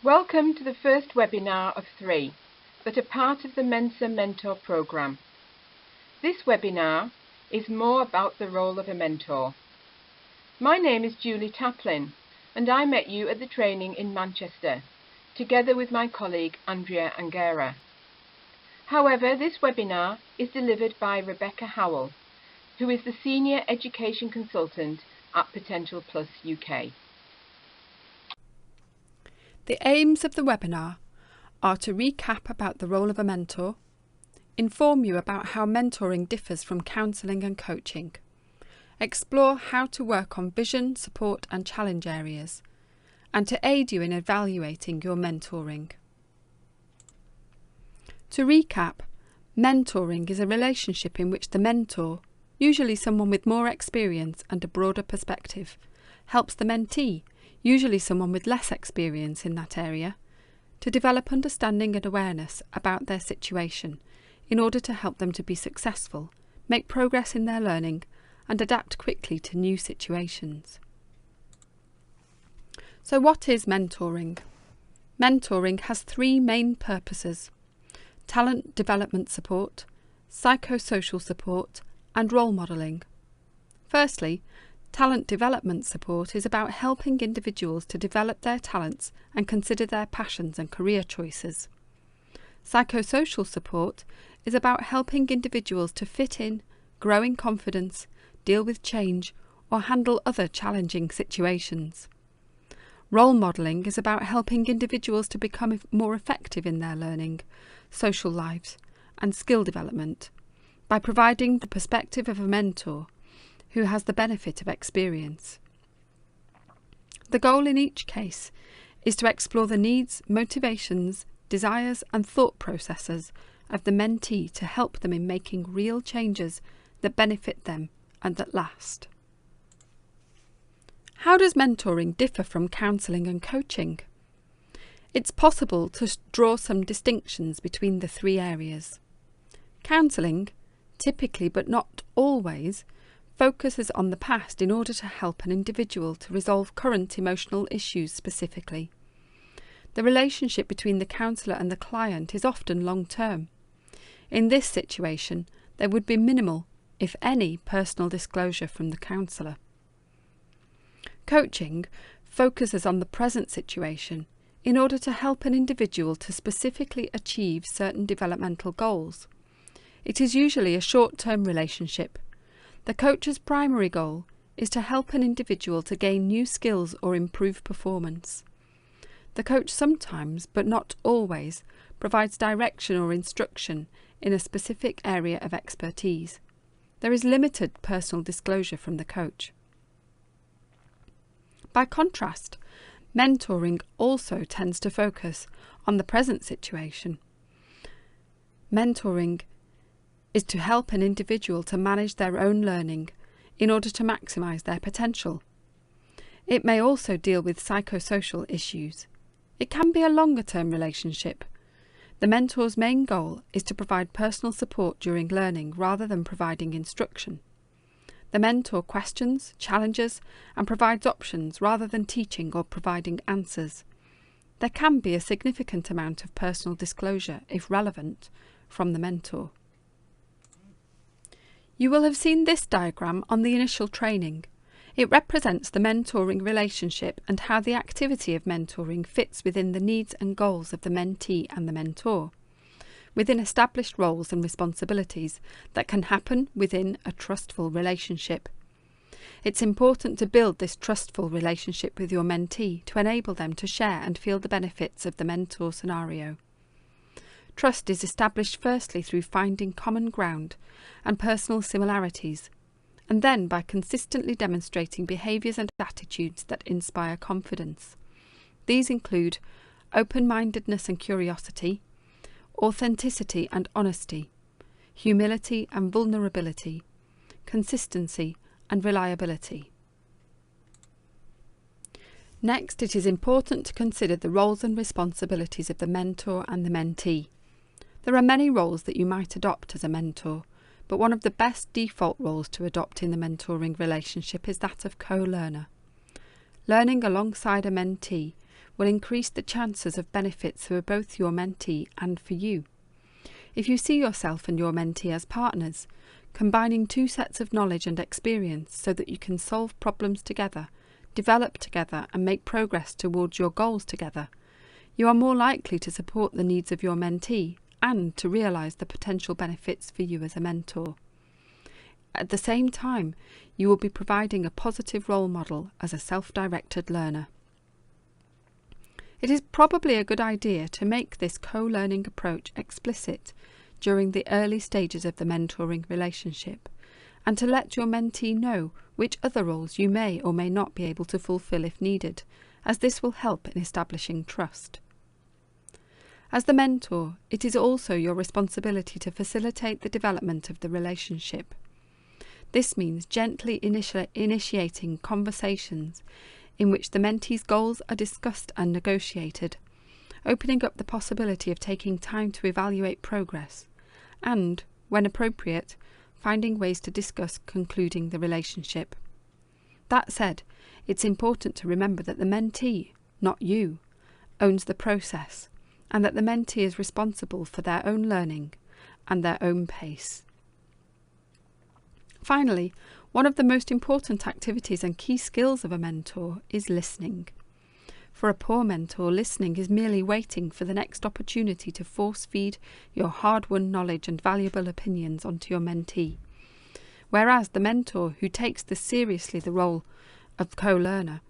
Welcome to the first webinar of 3 that are part of the Mensa Mentor programme. This webinar is more about the role of a mentor. My name is Julie Taplin and I met you at the training in Manchester, together with my colleague Andrea Angera. However, this webinar is delivered by Rebecca Howell, who is the Senior Education Consultant at Potential Plus UK. The aims of the webinar are to recap about the role of a mentor, inform you about how mentoring differs from counselling and coaching, explore how to work on vision, support and challenge areas, and to aid you in evaluating your mentoring. To recap, mentoring is a relationship in which the mentor, usually someone with more experience and a broader perspective, helps the mentee, usually someone with less experience in that area, to develop understanding and awareness about their situation in order to help them to be successful, make progress in their learning, and adapt quickly to new situations. So what is mentoring? Mentoring has 3 main purposes: talent development support, psychosocial support, and role modelling. Firstly, talent development support is about helping individuals to develop their talents and consider their passions and career choices. Psychosocial support is about helping individuals to fit in, grow in confidence, deal with change, or handle other challenging situations. Role modelling is about helping individuals to become more effective in their learning, social lives, and skill development by providing the perspective of a mentor who has the benefit of experience. The goal in each case is to explore the needs, motivations, desires and thought processes of the mentee to help them in making real changes that benefit them and that last. How does mentoring differ from counselling and coaching? It's possible to draw some distinctions between the 3 areas. Counselling, typically but not always, focuses on the past in order to help an individual to resolve current emotional issues specifically. The relationship between the counsellor and the client is often long-term. In this situation, there would be minimal, if any, personal disclosure from the counsellor. Coaching focuses on the present situation in order to help an individual to specifically achieve certain developmental goals. It is usually a short-term relationship. The coach's primary goal is to help an individual to gain new skills or improve performance. The coach sometimes, but not always, provides direction or instruction in a specific area of expertise. There is limited personal disclosure from the coach. By contrast, mentoring also tends to focus on the present situation. Mentoring is to help an individual to manage their own learning in order to maximise their potential. It may also deal with psychosocial issues. It can be a longer-term relationship. The mentor's main goal is to provide personal support during learning rather than providing instruction. The mentor questions, challenges, and provides options rather than teaching or providing answers. There can be a significant amount of personal disclosure, if relevant, from the mentor. You will have seen this diagram on the initial training. It represents the mentoring relationship and how the activity of mentoring fits within the needs and goals of the mentee and the mentor, within established roles and responsibilities that can happen within a trustful relationship. It's important to build this trustful relationship with your mentee to enable them to share and feel the benefits of the mentor scenario. Trust is established firstly through finding common ground and personal similarities, and then by consistently demonstrating behaviours and attitudes that inspire confidence. These include open-mindedness and curiosity, authenticity and honesty, humility and vulnerability, consistency and reliability. Next, it is important to consider the roles and responsibilities of the mentor and the mentee. There are many roles that you might adopt as a mentor, but one of the best default roles to adopt in the mentoring relationship is that of co-learner. Learning alongside a mentee will increase the chances of benefits for both your mentee and for you. If you see yourself and your mentee as partners, combining two sets of knowledge and experience so that you can solve problems together, develop together and make progress towards your goals together, you are more likely to support the needs of your mentee and to realise the potential benefits for you as a mentor. At the same time, you will be providing a positive role model as a self-directed learner. It is probably a good idea to make this co-learning approach explicit during the early stages of the mentoring relationship, and to let your mentee know which other roles you may or may not be able to fulfil if needed, as this will help in establishing trust. As the mentor, it is also your responsibility to facilitate the development of the relationship. This means gently initiating conversations in which the mentee's goals are discussed and negotiated, opening up the possibility of taking time to evaluate progress, and, when appropriate, finding ways to discuss concluding the relationship. That said, it's important to remember that the mentee, not you, owns the process, and that the mentee is responsible for their own learning and their own pace. Finally, one of the most important activities and key skills of a mentor is listening. For a poor mentor, listening is merely waiting for the next opportunity to force-feed your hard-won knowledge and valuable opinions onto your mentee. Whereas the mentor who takes seriously the role of co-learner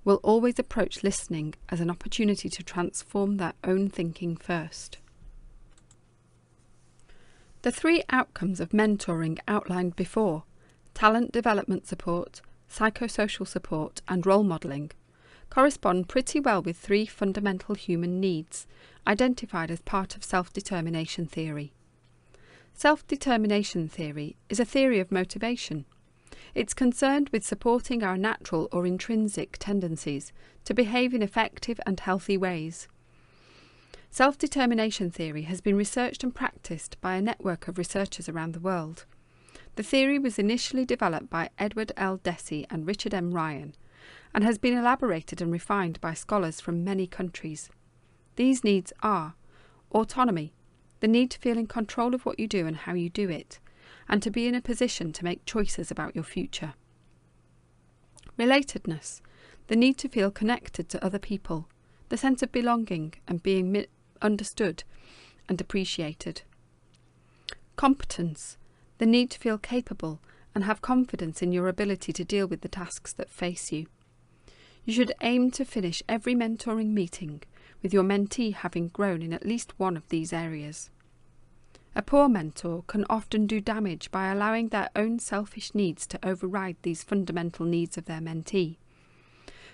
will always approach listening as an opportunity to transform their own thinking first. The three outcomes of mentoring outlined before, talent development support, psychosocial support and role modelling, correspond pretty well with three fundamental human needs identified as part of self-determination theory. Self-determination theory is a theory of motivation. It's concerned with supporting our natural or intrinsic tendencies to behave in effective and healthy ways. Self-determination theory has been researched and practiced by a network of researchers around the world. The theory was initially developed by Edward L. Deci and Richard M. Ryan, and has been elaborated and refined by scholars from many countries. These needs are autonomy, the need to feel in control of what you do and how you do it, and to be in a position to make choices about your future. Relatedness, the need to feel connected to other people, the sense of belonging and being understood and appreciated. Competence, the need to feel capable and have confidence in your ability to deal with the tasks that face you. You should aim to finish every mentoring meeting with your mentee having grown in at least one of these areas. A poor mentor can often do damage by allowing their own selfish needs to override these fundamental needs of their mentee.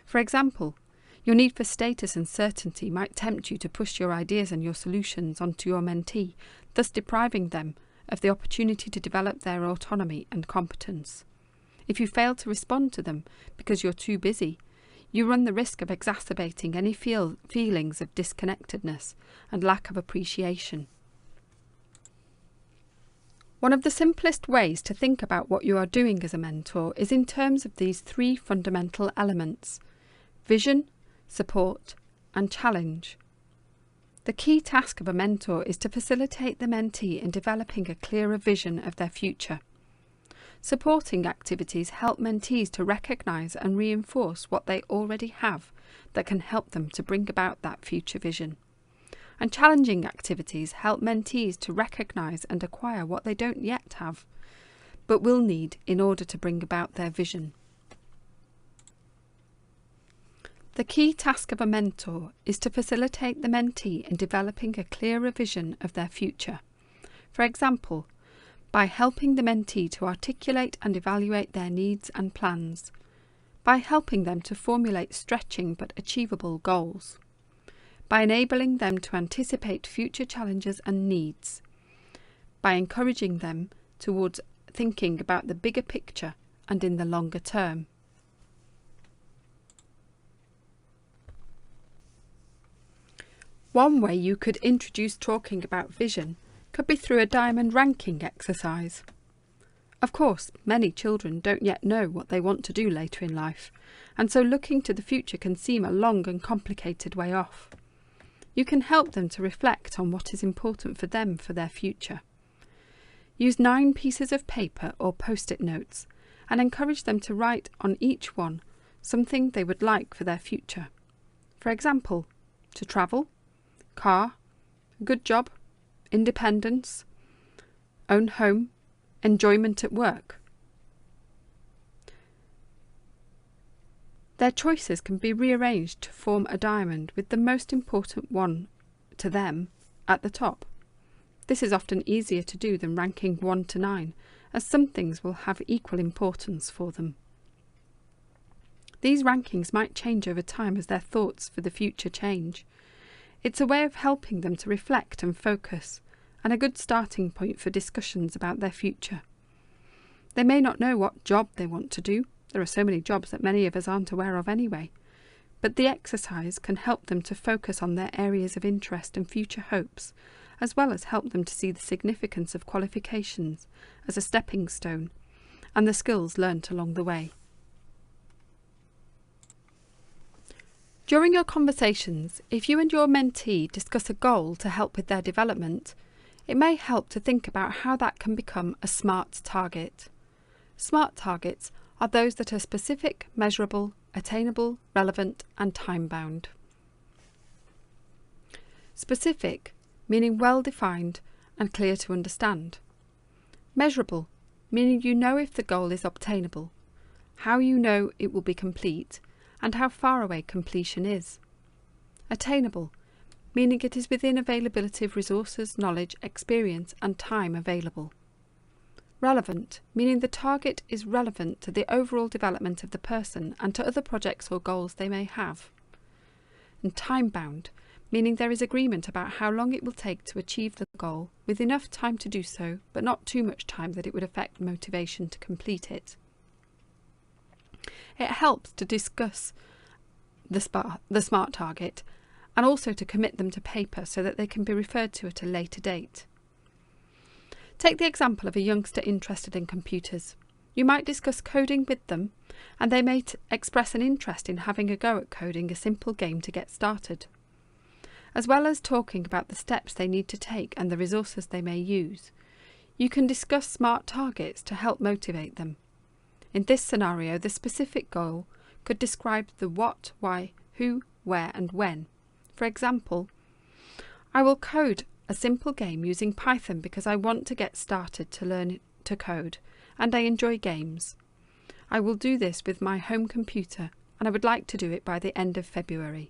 For example, your need for status and certainty might tempt you to push your ideas and your solutions onto your mentee, thus depriving them of the opportunity to develop their autonomy and competence. If you fail to respond to them because you're too busy, you run the risk of exacerbating any feelings of disconnectedness and lack of appreciation. One of the simplest ways to think about what you are doing as a mentor is in terms of these three fundamental elements: vision, support, and challenge. The key task of a mentor is to facilitate the mentee in developing a clearer vision of their future. Supporting activities help mentees to recognise and reinforce what they already have that can help them to bring about that future vision. And challenging activities help mentees to recognise and acquire what they don't yet have, but will need in order to bring about their vision. The key task of a mentor is to facilitate the mentee in developing a clearer vision of their future. For example, by helping the mentee to articulate and evaluate their needs and plans, by helping them to formulate stretching but achievable goals, by enabling them to anticipate future challenges and needs, by encouraging them towards thinking about the bigger picture and in the longer term. One way you could introduce talking about vision could be through a diamond ranking exercise. Of course, many children don't yet know what they want to do later in life, and so looking to the future can seem a long and complicated way off. You can help them to reflect on what is important for them for their future. Use 9 pieces of paper or post-it notes and encourage them to write on each one something they would like for their future. For example, to travel, car, good job, independence, own home, enjoyment at work. Their choices can be rearranged to form a diamond with the most important one to them at the top. This is often easier to do than ranking 1 to 9, as some things will have equal importance for them. These rankings might change over time as their thoughts for the future change. It's a way of helping them to reflect and focus, and a good starting point for discussions about their future. They may not know what job they want to do. There are so many jobs that many of us aren't aware of anyway. But the exercise can help them to focus on their areas of interest and future hopes, as well as help them to see the significance of qualifications as a stepping stone and the skills learnt along the way. During your conversations, if you and your mentee discuss a goal to help with their development, it may help to think about how that can become a SMART target. SMART targets are those that are specific, measurable, attainable, relevant, and time-bound. Specific, meaning well-defined and clear to understand. Measurable, meaning you know if the goal is obtainable, how you know it will be complete, and how far away completion is. Attainable, meaning it is within availability of resources, knowledge, experience, and time available. Relevant, meaning the target is relevant to the overall development of the person and to other projects or goals they may have. And time-bound, meaning there is agreement about how long it will take to achieve the goal, with enough time to do so, but not too much time that it would affect motivation to complete it. It helps to discuss the SMART target and also to commit them to paper so that they can be referred to at a later date. Take the example of a youngster interested in computers. You might discuss coding with them, and they may express an interest in having a go at coding a simple game to get started. As well as talking about the steps they need to take and the resources they may use, you can discuss SMART targets to help motivate them. In this scenario, the specific goal could describe the what, why, who, where, and when. For example, I will code a simple game using Python because I want to get started to learn to code, and I enjoy games. I will do this with my home computer, and I would like to do it by the end of February.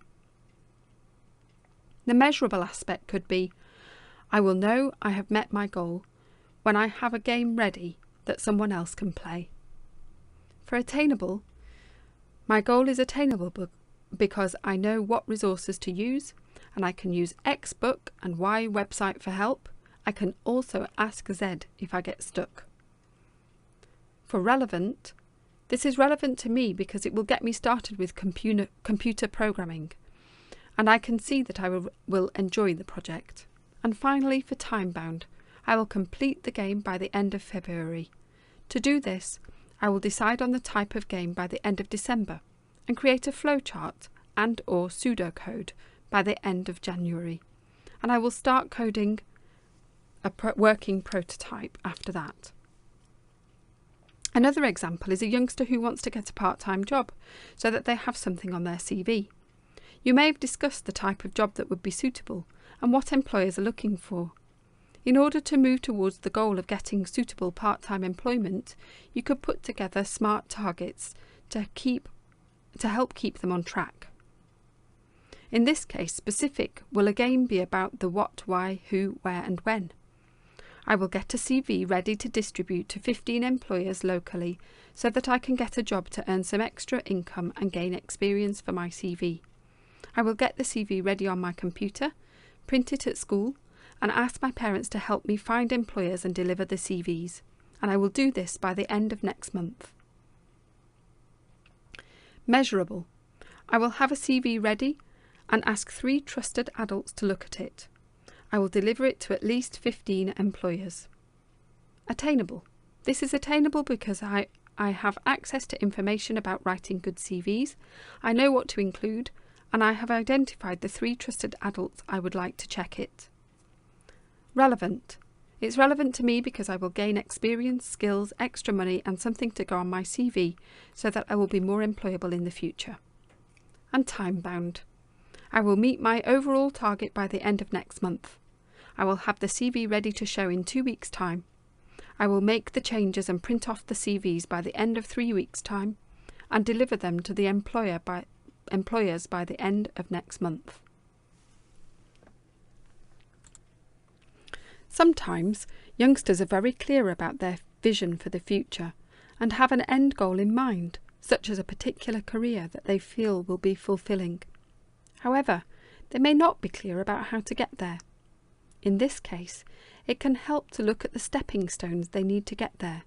The measurable aspect could be, I will know I have met my goal when I have a game ready that someone else can play. For attainable, my goal is attainable because I know what resources to use, and I can use X book and Y website for help. I can also ask Z if I get stuck. For relevant, this is relevant to me because it will get me started with computer programming, and I can see that I will enjoy the project. And finally, for time-bound, I will complete the game by the end of February. To do this, I will decide on the type of game by the end of December and create a flowchart and/or pseudocode by the end of January, and I will start coding a working prototype after that. Another example is a youngster who wants to get a part-time job so that they have something on their CV. You may have discussed the type of job that would be suitable and what employers are looking for. In order to move towards the goal of getting suitable part-time employment, you could put together SMART targets to help keep them on track. In this case, specific will again be about the what, why, who, where and when. I will get a CV ready to distribute to 15 employers locally so that I can get a job to earn some extra income and gain experience for my CV. I will get the CV ready on my computer, print it at school, and ask my parents to help me find employers and deliver the CVs, and I will do this by the end of next month. Measurable. I will have a CV ready and ask 3 trusted adults to look at it. I will deliver it to at least 15 employers. Attainable. This is attainable because I have access to information about writing good CVs, I know what to include, and I have identified the 3 trusted adults I would like to check it. Relevant. It's relevant to me because I will gain experience, skills, extra money and something to go on my CV so that I will be more employable in the future. And time-bound. I will meet my overall target by the end of next month. I will have the CV ready to show in 2 weeks' time. I will make the changes and print off the CVs by the end of 3 weeks' time and deliver them to the employers by the end of next month. Sometimes youngsters are very clear about their vision for the future and have an end goal in mind, such as a particular career that they feel will be fulfilling. However, they may not be clear about how to get there. In this case, it can help to look at the stepping stones they need to get there.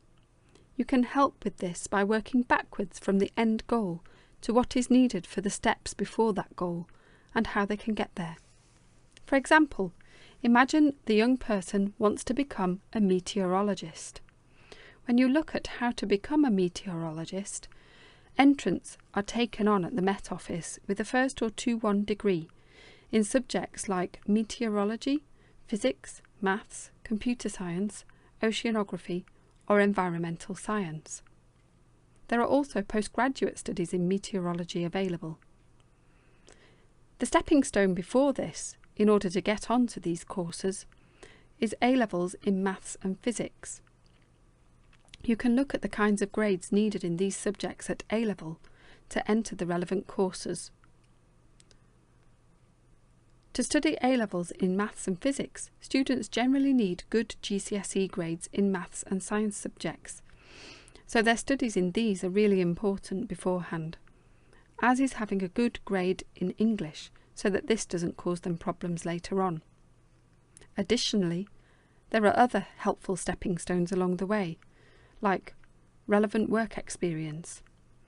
You can help with this by working backwards from the end goal to what is needed for the steps before that goal and how they can get there. For example, imagine the young person wants to become a meteorologist. When you look at how to become a meteorologist, entrants are taken on at the Met Office with a 1st or 2-1 degree in subjects like meteorology, physics, maths, computer science, oceanography, or environmental science. There are also postgraduate studies in meteorology available. The stepping stone before this, in order to get onto these courses, is A-levels in maths and physics. You can look at the kinds of grades needed in these subjects at A-level to enter the relevant courses. To study A-levels in maths and physics, students generally need good GCSE grades in maths and science subjects, so their studies in these are really important beforehand, as is having a good grade in English, so that this doesn't cause them problems later on. Additionally, there are other helpful stepping stones along the way, like relevant work experience,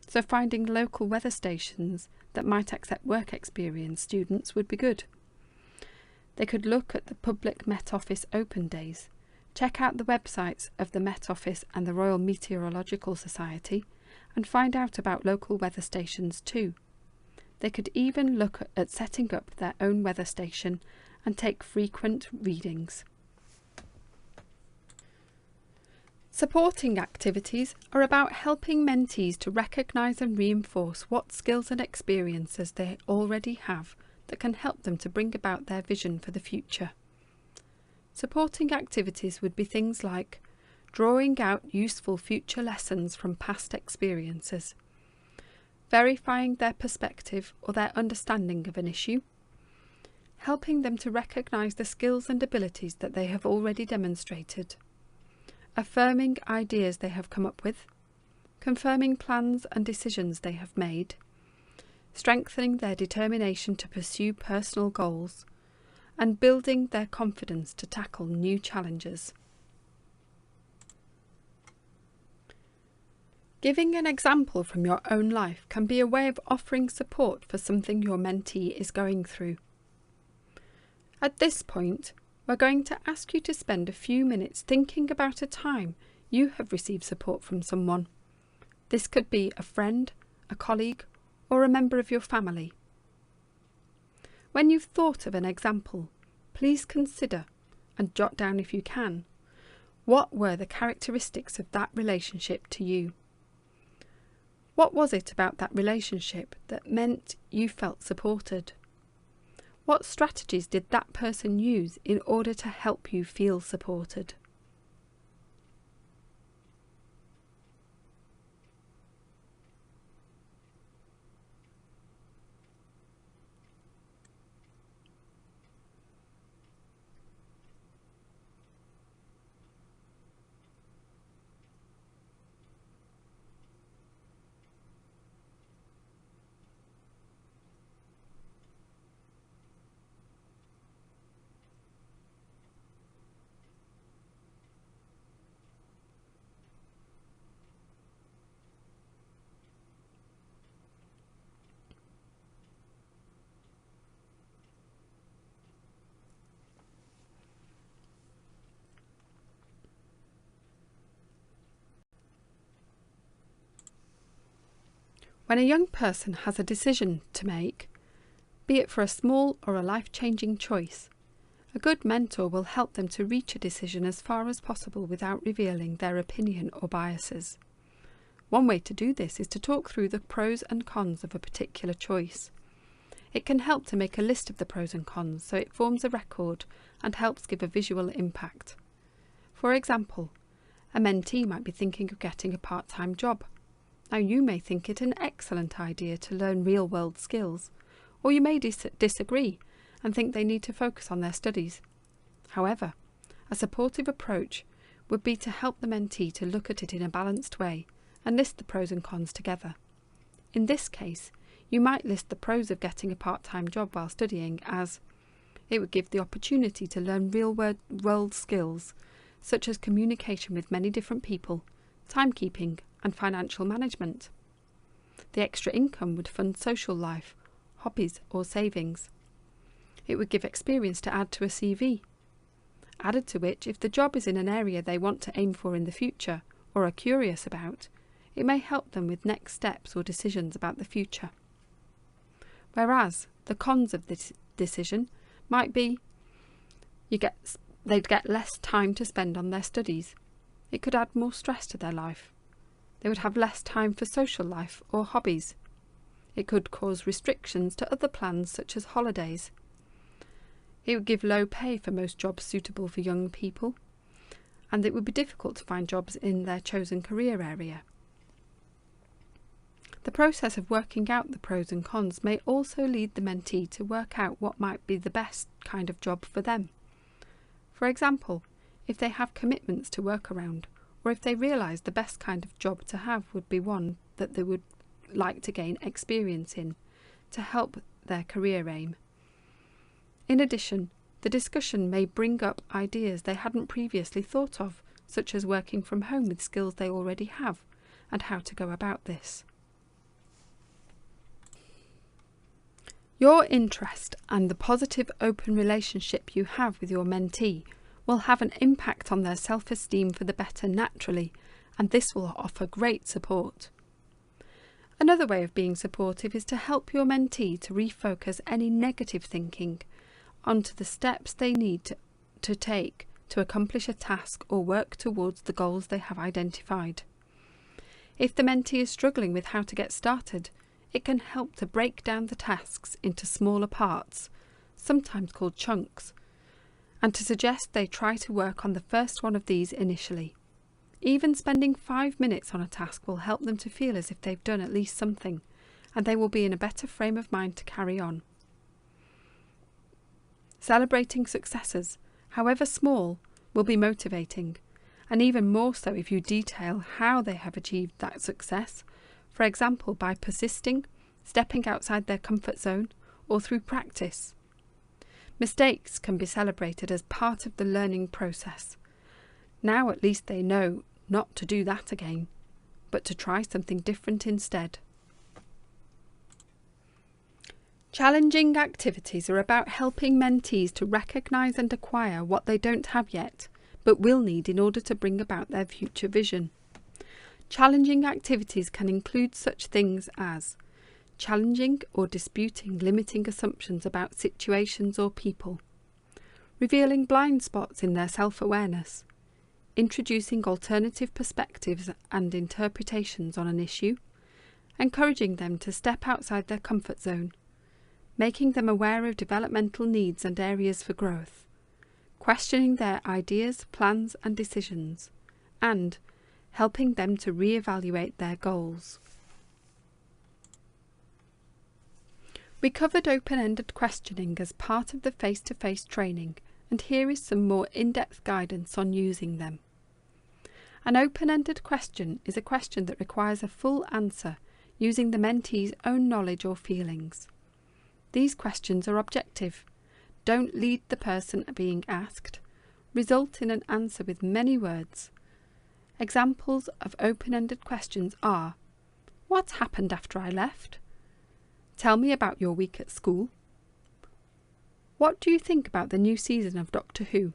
so finding local weather stations that might accept work experience students would be good. They could look at the public Met Office open days, check out the websites of the Met Office and the Royal Meteorological Society, and find out about local weather stations too. They could even look at setting up their own weather station and take frequent readings. Supporting activities are about helping mentees to recognise and reinforce what skills and experiences they already have that can help them to bring about their vision for the future. Supporting activities would be things like drawing out useful future lessons from past experiences, verifying their perspective or their understanding of an issue, helping them to recognise the skills and abilities that they have already demonstrated, affirming ideas they have come up with, confirming plans and decisions they have made, strengthening their determination to pursue personal goals, and building their confidence to tackle new challenges. Giving an example from your own life can be a way of offering support for something your mentee is going through. At this point, we're going to ask you to spend a few minutes thinking about a time you have received support from someone. This could be a friend, a colleague, or a member of your family. When you've thought of an example, please consider, and jot down if you can, what were the characteristics of that relationship to you? What was it about that relationship that meant you felt supported? What strategies did that person use in order to help you feel supported? When a young person has a decision to make, be it for a small or a life-changing choice, a good mentor will help them to reach a decision as far as possible without revealing their opinion or biases. One way to do this is to talk through the pros and cons of a particular choice. It can help to make a list of the pros and cons so it forms a record and helps give a visual impact. For example, a mentee might be thinking of getting a part-time job. Now you may think it an excellent idea to learn real-world skills, or you may disagree and think they need to focus on their studies. However, a supportive approach would be to help the mentee to look at it in a balanced way and list the pros and cons together. In this case, you might list the pros of getting a part-time job while studying as it would give the opportunity to learn real-world skills such as communication with many different people, timekeeping and financial management. The extra income would fund social life, hobbies or savings. It would give experience to add to a CV. Added to which, if the job is in an area they want to aim for in the future or are curious about, it may help them with next steps or decisions about the future. Whereas the cons of this decision might be they'd get less time to spend on their studies. It could add more stress to their life. They would have less time for social life or hobbies. It could cause restrictions to other plans such as holidays. It would give low pay for most jobs suitable for young people, and it would be difficult to find jobs in their chosen career area. The process of working out the pros and cons may also lead the mentee to work out what might be the best kind of job for them. For example, if they have commitments to work around, or if they realise the best kind of job to have would be one that they would like to gain experience in to help their career aim. In addition, the discussion may bring up ideas they hadn't previously thought of, such as working from home with skills they already have, and how to go about this. Your interest and the positive open relationship you have with your mentee will have an impact on their self-esteem for the better naturally, and this will offer great support. Another way of being supportive is to help your mentee to refocus any negative thinking onto the steps they need to take to accomplish a task or work towards the goals they have identified. If the mentee is struggling with how to get started, it can help to break down the tasks into smaller parts, sometimes called chunks, and to suggest they try to work on the first one of these initially. Even spending 5 minutes on a task will help them to feel as if they've done at least something, and they will be in a better frame of mind to carry on. Celebrating successes, however small, will be motivating, and even more so if you detail how they have achieved that success, for example by persisting, stepping outside their comfort zone, or through practice. Mistakes can be celebrated as part of the learning process. Now at least they know not to do that again, but to try something different instead. Challenging activities are about helping mentees to recognise and acquire what they don't have yet, but will need in order to bring about their future vision. Challenging activities can include such things as challenging or disputing limiting assumptions about situations or people, revealing blind spots in their self-awareness, introducing alternative perspectives and interpretations on an issue, encouraging them to step outside their comfort zone, making them aware of developmental needs and areas for growth, questioning their ideas, plans and decisions, and helping them to re-evaluate their goals. We covered open-ended questioning as part of the face-to-face training, and here is some more in-depth guidance on using them. An open-ended question is a question that requires a full answer using the mentee's own knowledge or feelings. These questions are objective, don't lead the person being asked, result in an answer with many words. Examples of open-ended questions are: what happened after I left? Tell me about your week at school. What do you think about the new season of Doctor Who?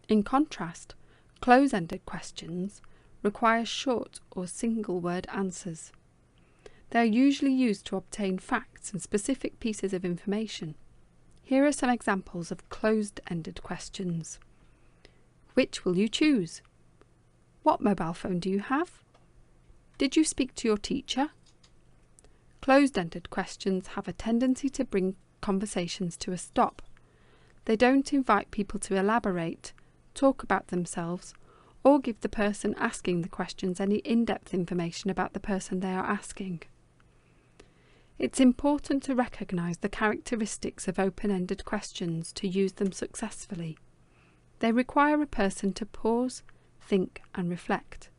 In contrast, close-ended questions require short or single-word answers. They are usually used to obtain facts and specific pieces of information. Here are some examples of closed-ended questions. Which will you choose? What mobile phone do you have? Did you speak to your teacher? Closed-ended questions have a tendency to bring conversations to a stop. They don't invite people to elaborate, talk about themselves, or give the person asking the questions any in-depth information about the person they are asking. It's important to recognise the characteristics of open-ended questions to use them successfully. They require a person to pause, think and reflect.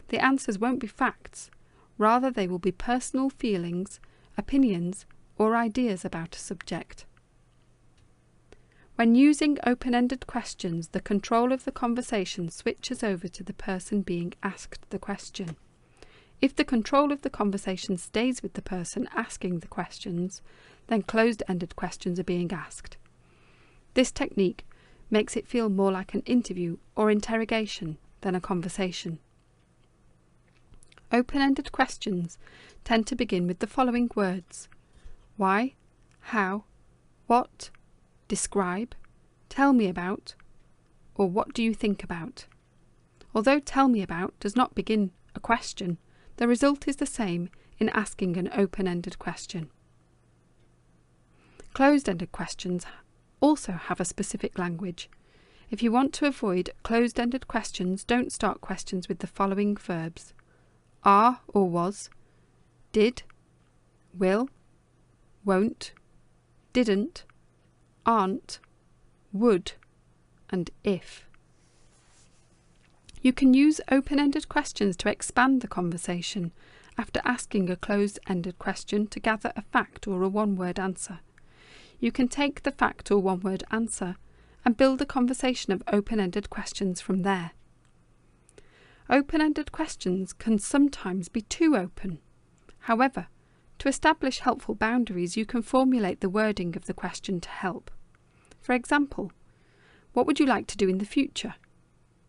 The answers won't be facts, rather they will be personal feelings, opinions or ideas about a subject. When using open-ended questions, the control of the conversation switches over to the person being asked the question. If the control of the conversation stays with the person asking the questions, then closed-ended questions are being asked. This technique makes it feel more like an interview or interrogation than a conversation. Open-ended questions tend to begin with the following words: why, how, what, describe, tell me about, or what do you think about? Although tell me about does not begin a question, the result is the same in asking an open-ended question. Closed-ended questions also have a specific language. If you want to avoid closed-ended questions, don't start questions with the following verbs: are or was, did, will, won't, didn't, aren't, would, and if. You can use open-ended questions to expand the conversation after asking a closed-ended question to gather a fact or a one-word answer. You can take the fact or one-word answer and build a conversation of open-ended questions from there. Open-ended questions can sometimes be too open. However, to establish helpful boundaries, you can formulate the wording of the question to help. For example, what would you like to do in the future?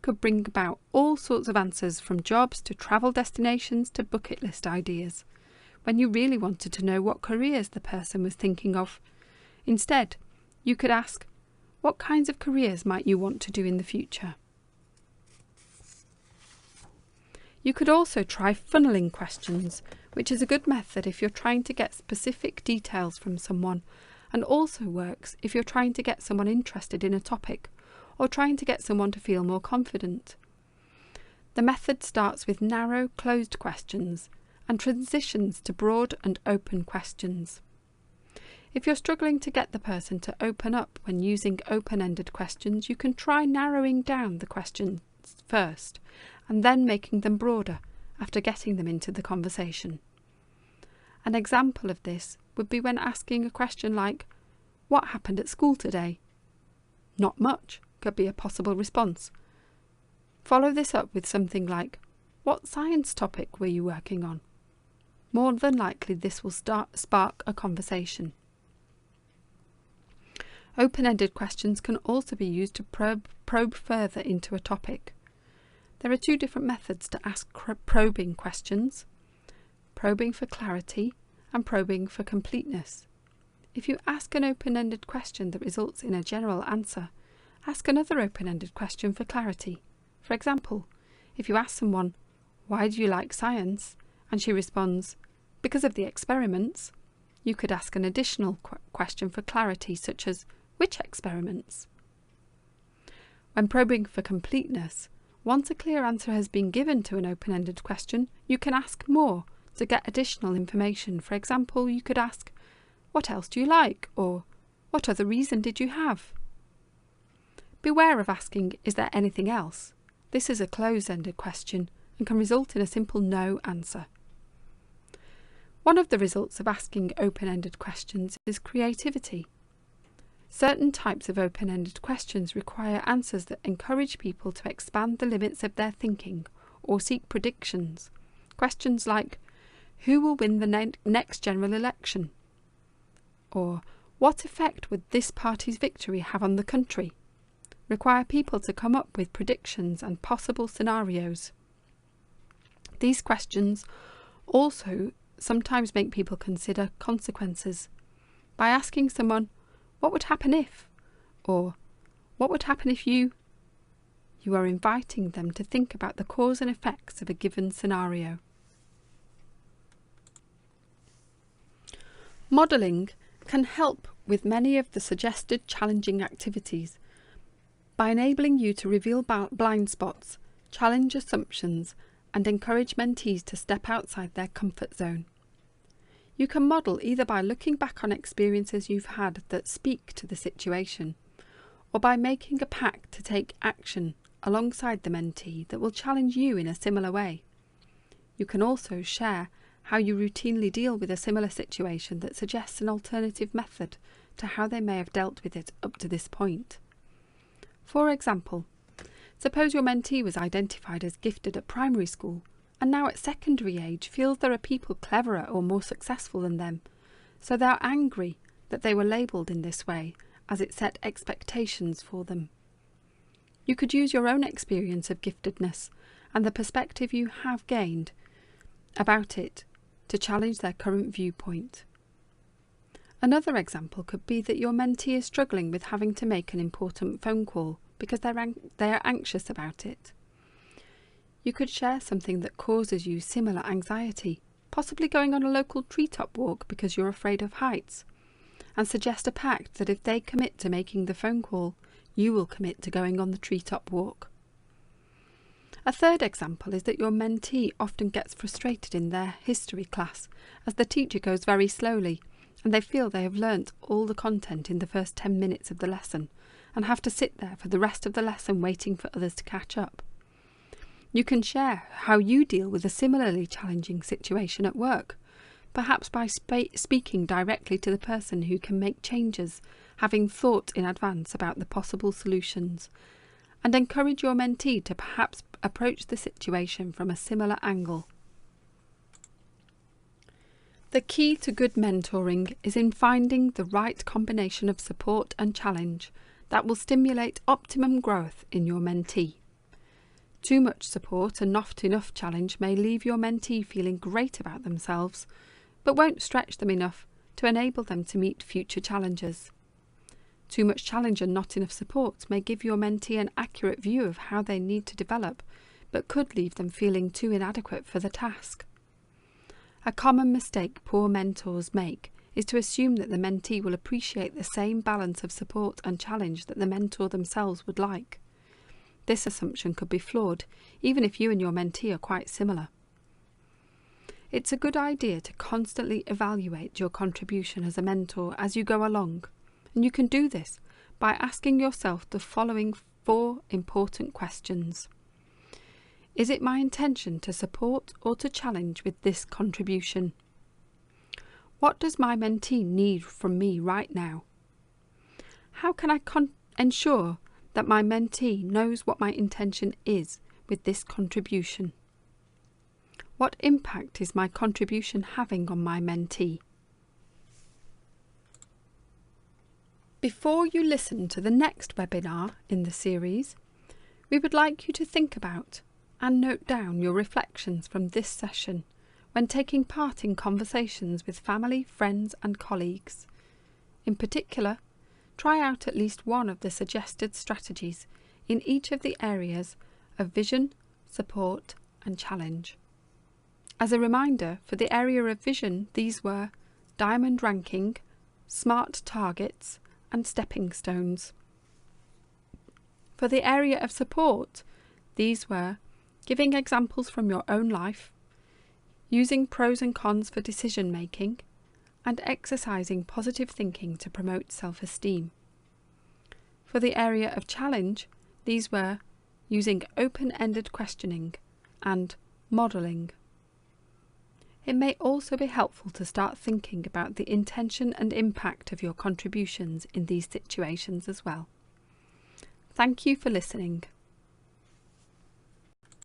Could bring about all sorts of answers, from jobs to travel destinations to bucket list ideas, when you really wanted to know what careers the person was thinking of. Instead, you could ask, what kinds of careers might you want to do in the future? You could also try funneling questions, which is a good method if you're trying to get specific details from someone, and also works if you're trying to get someone interested in a topic or trying to get someone to feel more confident. The method starts with narrow, closed questions and transitions to broad and open questions. If you're struggling to get the person to open up when using open-ended questions, you can try narrowing down the questions first and then making them broader after getting them into the conversation. An example of this would be when asking a question like, what happened at school today? Not much could be a possible response. Follow this up with something like, what science topic were you working on? More than likely this will spark a conversation. Open-ended questions can also be used to probe further into a topic. There are two different methods to ask probing questions: probing for clarity and probing for completeness. If you ask an open-ended question that results in a general answer, ask another open-ended question for clarity. For example, if you ask someone, why do you like science? And she responds, because of the experiments, you could ask an additional question for clarity, such as, which experiments? When probing for completeness, once a clear answer has been given to an open-ended question, you can ask more to get additional information. For example, you could ask, what else do you like? Or, what other reason did you have? Beware of asking, is there anything else? This is a closed-ended question and can result in a simple no answer. One of the results of asking open-ended questions is creativity. Certain types of open-ended questions require answers that encourage people to expand the limits of their thinking or seek predictions. Questions like, who will win the next general election? Or, what effect would this party's victory have on the country? Require people to come up with predictions and possible scenarios. These questions also sometimes make people consider consequences. By asking someone, "What would happen if?" or "What would happen if you?" you are inviting them to think about the cause and effects of a given scenario. Modelling can help with many of the suggested challenging activities by enabling you to reveal blind spots, challenge assumptions, and encourage mentees to step outside their comfort zone. You can model either by looking back on experiences you've had that speak to the situation, or by making a pact to take action alongside the mentee that will challenge you in a similar way. You can also share how you routinely deal with a similar situation that suggests an alternative method to how they may have dealt with it up to this point. For example, suppose your mentee was identified as gifted at primary school and now at secondary age feels there are people cleverer or more successful than them, so they are angry that they were labelled in this way as it set expectations for them. You could use your own experience of giftedness and the perspective you have gained about it to challenge their current viewpoint. Another example could be that your mentee is struggling with having to make an important phone call because they are anxious about it. You could share something that causes you similar anxiety, possibly going on a local treetop walk because you're afraid of heights, and suggest a pact that if they commit to making the phone call, you will commit to going on the treetop walk. A third example is that your mentee often gets frustrated in their history class as the teacher goes very slowly and they feel they have learnt all the content in the first 10 minutes of the lesson and have to sit there for the rest of the lesson waiting for others to catch up. You can share how you deal with a similarly challenging situation at work, perhaps by speaking directly to the person who can make changes, having thought in advance about the possible solutions, and encourage your mentee to perhaps approach the situation from a similar angle. The key to good mentoring is in finding the right combination of support and challenge that will stimulate optimum growth in your mentee. Too much support and not enough challenge may leave your mentee feeling great about themselves, but won't stretch them enough to enable them to meet future challenges. Too much challenge and not enough support may give your mentee an accurate view of how they need to develop, but could leave them feeling too inadequate for the task. A common mistake poor mentors make is to assume that the mentee will appreciate the same balance of support and challenge that the mentor themselves would like. This assumption could be flawed, even if you and your mentee are quite similar. It's a good idea to constantly evaluate your contribution as a mentor as you go along, and you can do this by asking yourself the following 4 important questions. Is it my intention to support or to challenge with this contribution? What does my mentee need from me right now? How can I ensure that my mentee knows what my intention is with this contribution? What impact is my contribution having on my mentee? Before you listen to the next webinar in the series, we would like you to think about and note down your reflections from this session when taking part in conversations with family, friends and colleagues. In particular, try out at least one of the suggested strategies in each of the areas of vision, support and challenge. As a reminder, for the area of vision, these were diamond ranking, SMART targets and stepping stones. For the area of support, these were giving examples from your own life, using pros and cons for decision making, and exercising positive thinking to promote self-esteem. For the area of challenge, these were using open-ended questioning and modelling. It may also be helpful to start thinking about the intention and impact of your contributions in these situations as well. Thank you for listening.